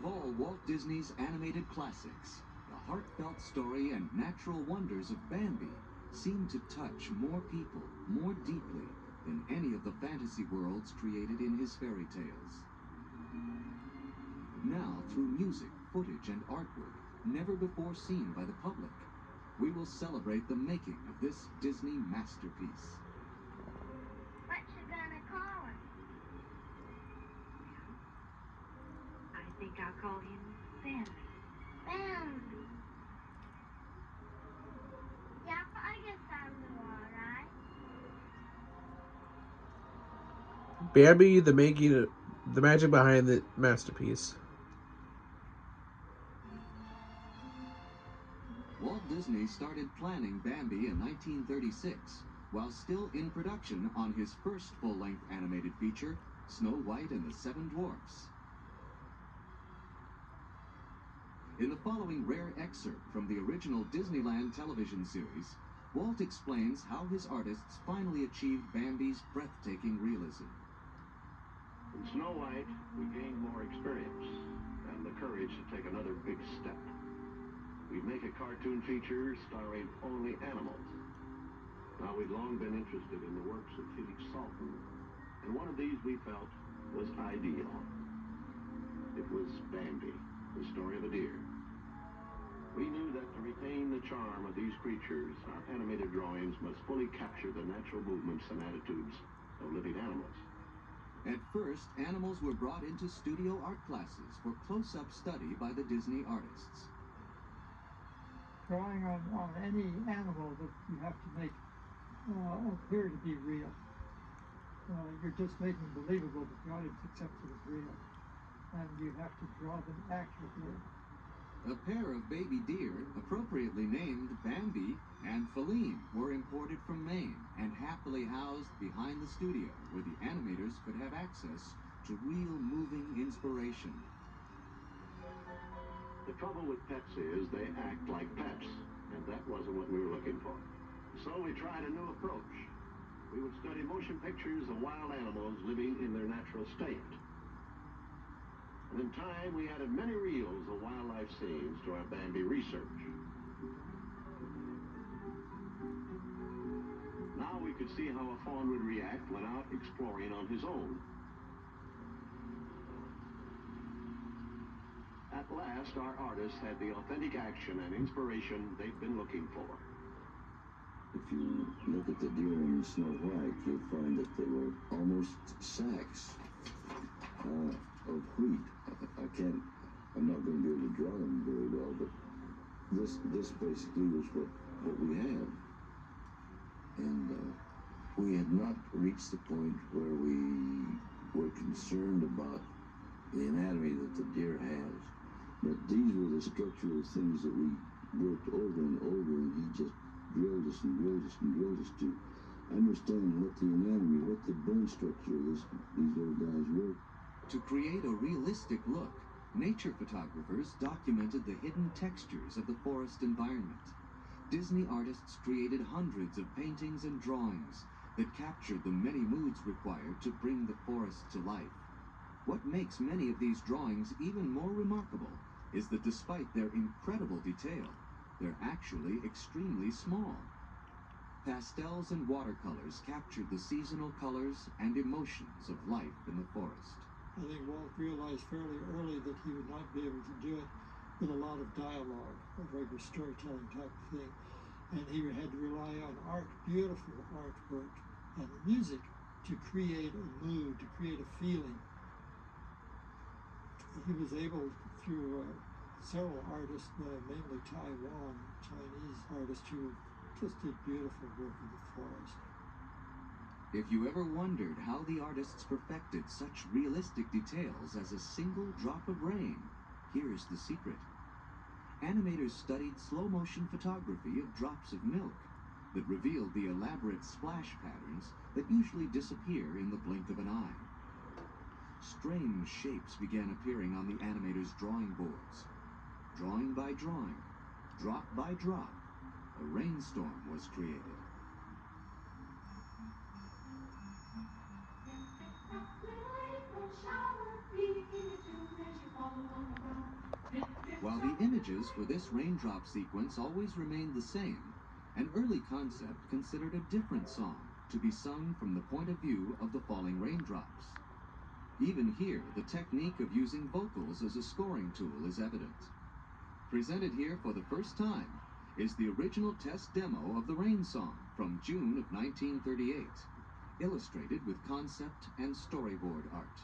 Of all Walt Disney's animated classics, the heartfelt story and natural wonders of Bambi seem to touch more people more deeply than any of the fantasy worlds created in his fairy tales. Now, through music, footage, and artwork never before seen by the public, we will celebrate the making of this Disney masterpiece. What you gonna call him? I think I'll call him Bambi. Bambi. Yep, I guess that'll do all right. Bambi, the magic behind the masterpiece. Walt Disney started planning Bambi in 1936, while still in production on his first full-length animated feature, Snow White and the Seven Dwarfs. In the following rare excerpt from the original Disneyland television series, Walt explains how his artists finally achieved Bambi's breathtaking realism. In Snow White, we gained more experience and the courage to take another big step. We'd make a cartoon feature starring only animals. Now, we'd long been interested in the works of Felix Salten, and one of these we felt was ideal. It was Bambi, the story of a deer. We knew that to retain the charm of these creatures, our animated drawings must fully capture the natural movements and attitudes of living animals. At first, animals were brought into studio art classes for close-up study by the Disney artists. Drawing on any animal that you have to make appear to be real. You're just making it believable that the audience accepts it as real. And you have to draw them accurately. A pair of baby deer, appropriately named Bambi and Feline, were imported from Maine and happily housed behind the studio, where the animators could have access to real moving inspiration. The trouble with pets is they act like pets, and that wasn't what we were looking for. So we tried a new approach. We would study motion pictures of wild animals living in their natural state. And in time, we added many reels of wildlife scenes to our Bambi research. Now we could see how a fawn would react when out exploring on his own. At last, our artists had the authentic action and inspiration they'd been looking for. If you look at the deer in Snow White, you'll find that they were almost sacks of wheat. I'm not going to be able to draw them very well, but this basically was what we had. And we had not reached the point where we were concerned about the anatomy that the deer has. But these were the structural things that we worked over and over, and he just drilled us and drilled us and drilled us to understand what the anatomy, what the bone structure of these little guys were. To create a realistic look, nature photographers documented the hidden textures of the forest environment. Disney artists created hundreds of paintings and drawings that captured the many moods required to bring the forest to life. What makes many of these drawings even more remarkable is that despite their incredible detail, they're actually extremely small. Pastels and watercolors captured the seasonal colors and emotions of life in the forest. I think Walt realized fairly early that he would not be able to do it with a lot of dialogue, a regular storytelling type of thing. And he had to rely on art, beautiful artwork, and music to create a mood, to create a feeling. He was able, through several artists, mainly Taiwan, Chinese artists, who just did beautiful work in the forest. If you ever wondered how the artists perfected such realistic details as a single drop of rain, here's the secret. Animators studied slow-motion photography of drops of milk that revealed the elaborate splash patterns that usually disappear in the blink of an eye. Strange shapes began appearing on the animators' drawing boards. Drawing by drawing, drop by drop, a rainstorm was created. Little April shower, read it in your tune as you follow on the brown While the images for this raindrop sequence always remained the same, an early concept considered a different song to be sung from the point of view of the falling raindrops. Even here, the technique of using vocals as a scoring tool is evident. Presented here for the first time is the original test demo of the Rain Song from June of 1938, illustrated with concept and storyboard art.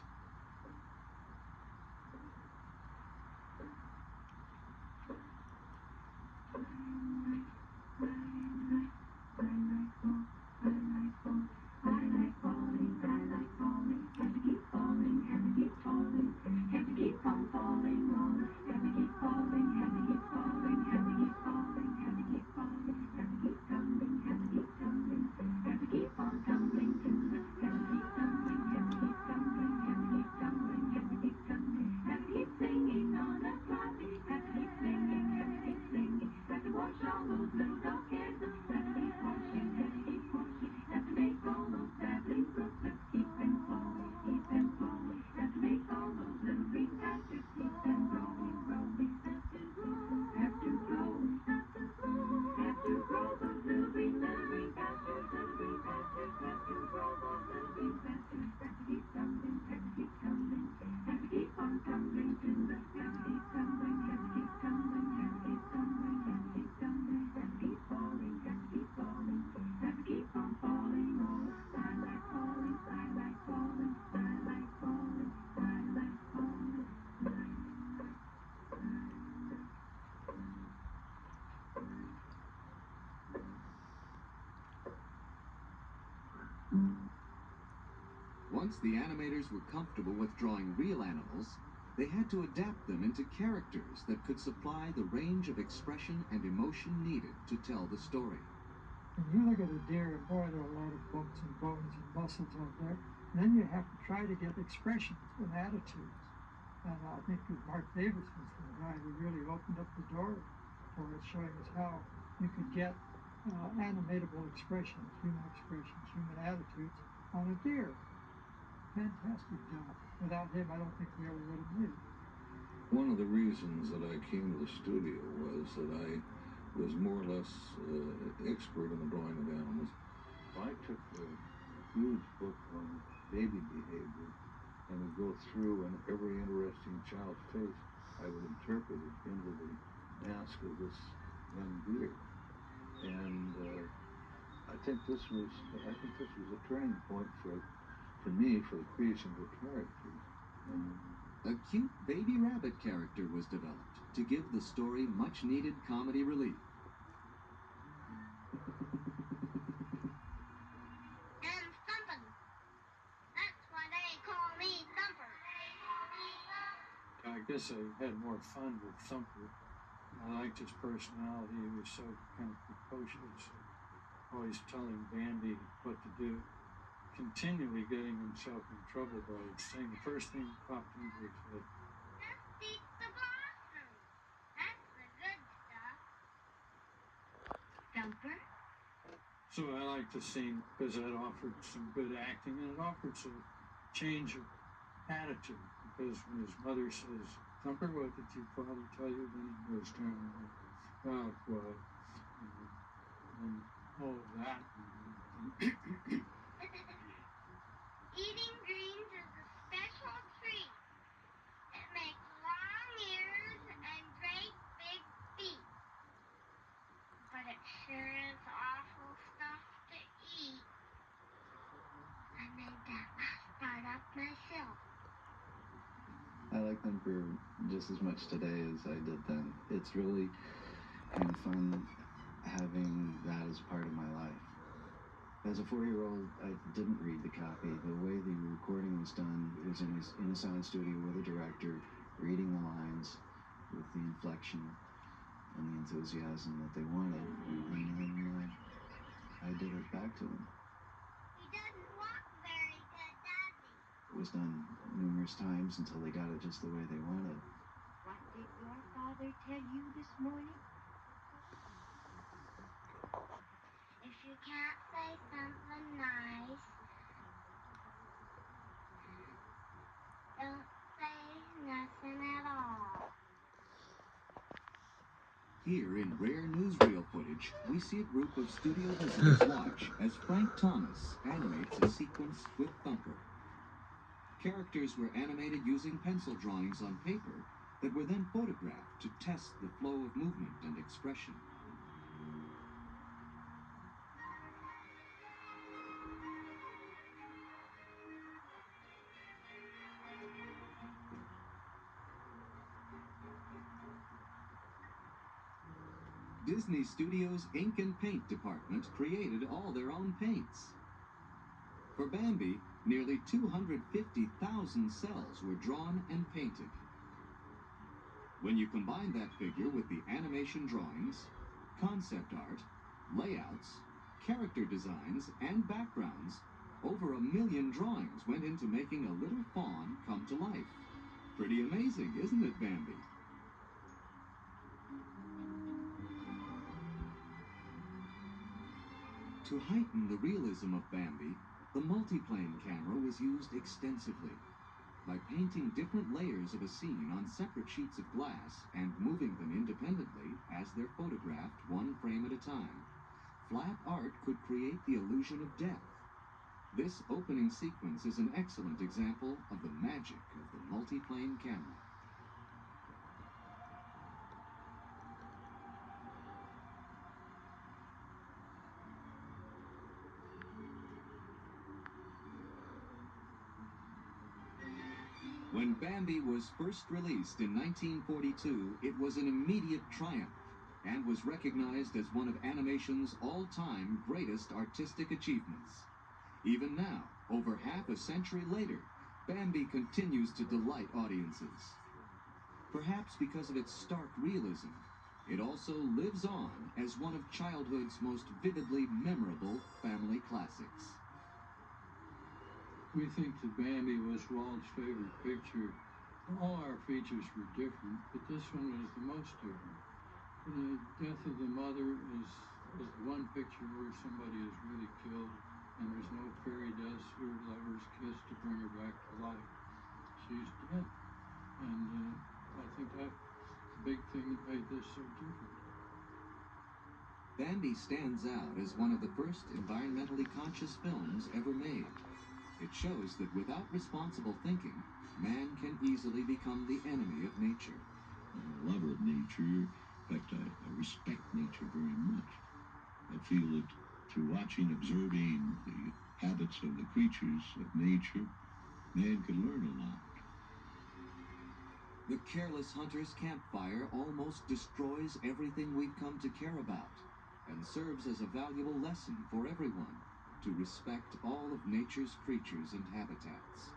Once the animators were comfortable with drawing real animals, they had to adapt them into characters that could supply the range of expression and emotion needed to tell the story. When you look at a deer, boy, there are a lot of bones and muscles out there. And then you have to try to get expressions and attitudes. And I think Mark Davis was the guy who really opened up the door for it, showing us how you could get animatable expressions, human attitudes on a deer. Fantastic job. Without him, I don't think we ever would have made it. One of the reasons that I came to the studio was that I was more or less expert in the drawing of animals. I took a huge book on baby behavior and would go through, and every interesting child's face I would interpret it into the mask of this young deer. And I think this was a turning point for me for the creation of the characters. A cute baby rabbit character was developed to give the story much-needed comedy relief. And thumping. That's why they call me Thumper. I guess I had more fun with Thumper. I liked his personality. He was so kind of precocious, always telling Bambi what to do, continually getting himself in trouble by saying the first thing that popped into his head. Just eat the blossom. That's the good stuff. Thumper? So I liked the scene because it offered some good acting and it offered some change of attitude. Because when his mother says, "Thumper, what did your father tell you?" Then he goes down and, "Oh, well," and all of that. Eating greens is a special treat. It makes long ears and great big feet. But it sure is awful stuff to eat. I made that last part up myself. I like Thumper just as much today as I did then. It's really kind of fun having that as part of my life. As a 4-year-old, I didn't read the copy. The way the recording was done, it was in a sound studio with a director, reading the lines with the inflection and the enthusiasm that they wanted, and then I did it back to them. He doesn't walk very good, does he? It was done numerous times until they got it just the way they wanted. What did your father tell you this morning? If you can't say something nice, don't say nothing at all. Here in rare newsreel footage, we see a group of studio visitors watch as Frank Thomas animates a sequence with Thumper. Characters were animated using pencil drawings on paper that were then photographed to test the flow of movement and expression. Disney Studios' ink and paint department created all their own paints. For Bambi, nearly 250,000 cells were drawn and painted. When you combine that figure with the animation drawings, concept art, layouts, character designs, and backgrounds, over 1 million drawings went into making a little fawn come to life. Pretty amazing, isn't it, Bambi? To heighten the realism of Bambi, the multiplane camera was used extensively. By painting different layers of a scene on separate sheets of glass and moving them independently as they're photographed one frame at a time, flat art could create the illusion of depth. This opening sequence is an excellent example of the magic of the multiplane camera. When Bambi was first released in 1942, it was an immediate triumph and was recognized as one of animation's all-time greatest artistic achievements. Even now, over half a century later, Bambi continues to delight audiences. Perhaps because of its stark realism, it also lives on as one of childhood's most vividly memorable family classics. We think that Bambi was Walt's favorite picture. All our features were different, but this one was the most different. The death of the mother is the one picture where somebody is really killed, and there's no fairy dust or lover's kiss to bring her back to life. She's dead. And I think that's the big thing that made this so different. Bambi stands out as one of the first environmentally conscious films ever made. It shows that without responsible thinking, man can easily become the enemy of nature. I'm a lover of nature. In fact, I respect nature very much. I feel that through watching, observing the habits of the creatures of nature, man can learn a lot. The careless hunter's campfire almost destroys everything we've come to care about and serves as a valuable lesson for everyone to respect all of nature's creatures and habitats.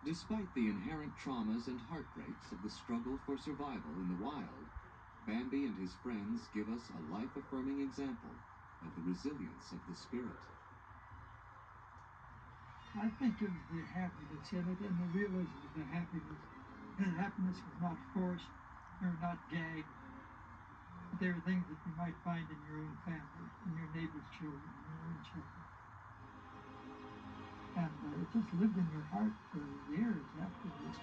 Despite the inherent traumas and heartbreaks of the struggle for survival in the wild, Bambi and his friends give us a life-affirming example of the resilience of the spirit. I think it was the happiness in it and the realism of the happiness. And happiness was not forced or not gagged. There are things that you might find in your own family, in your neighbor's children, in your own children. And it just lived in your heart for years afterwards.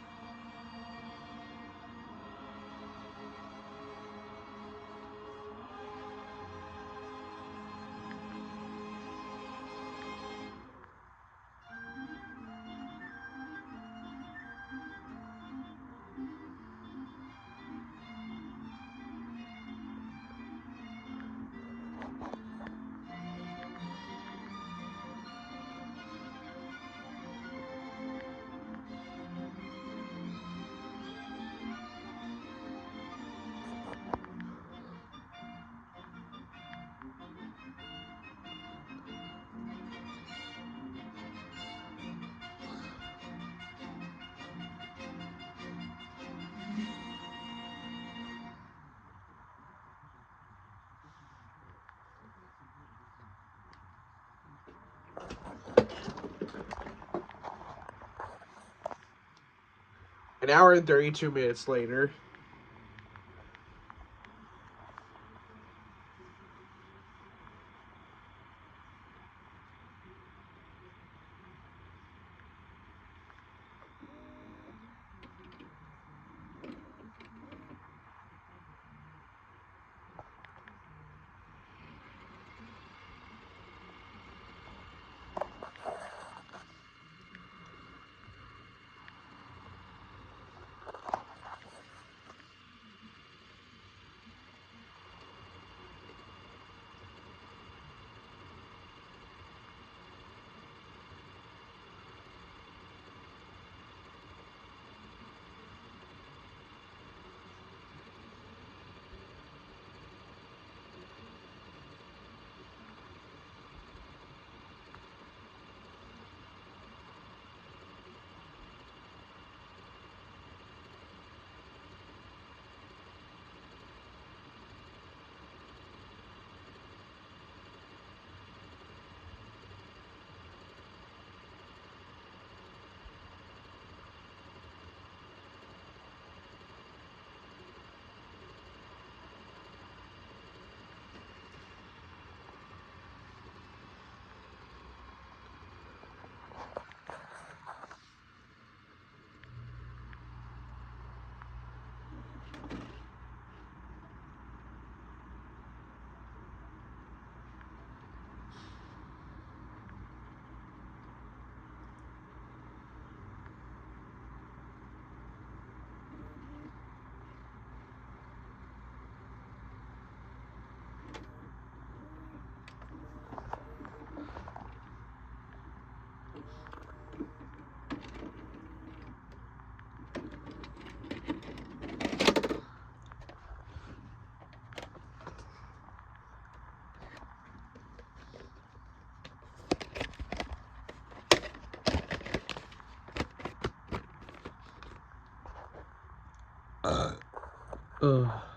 An hour and 32 minutes later. Ugh.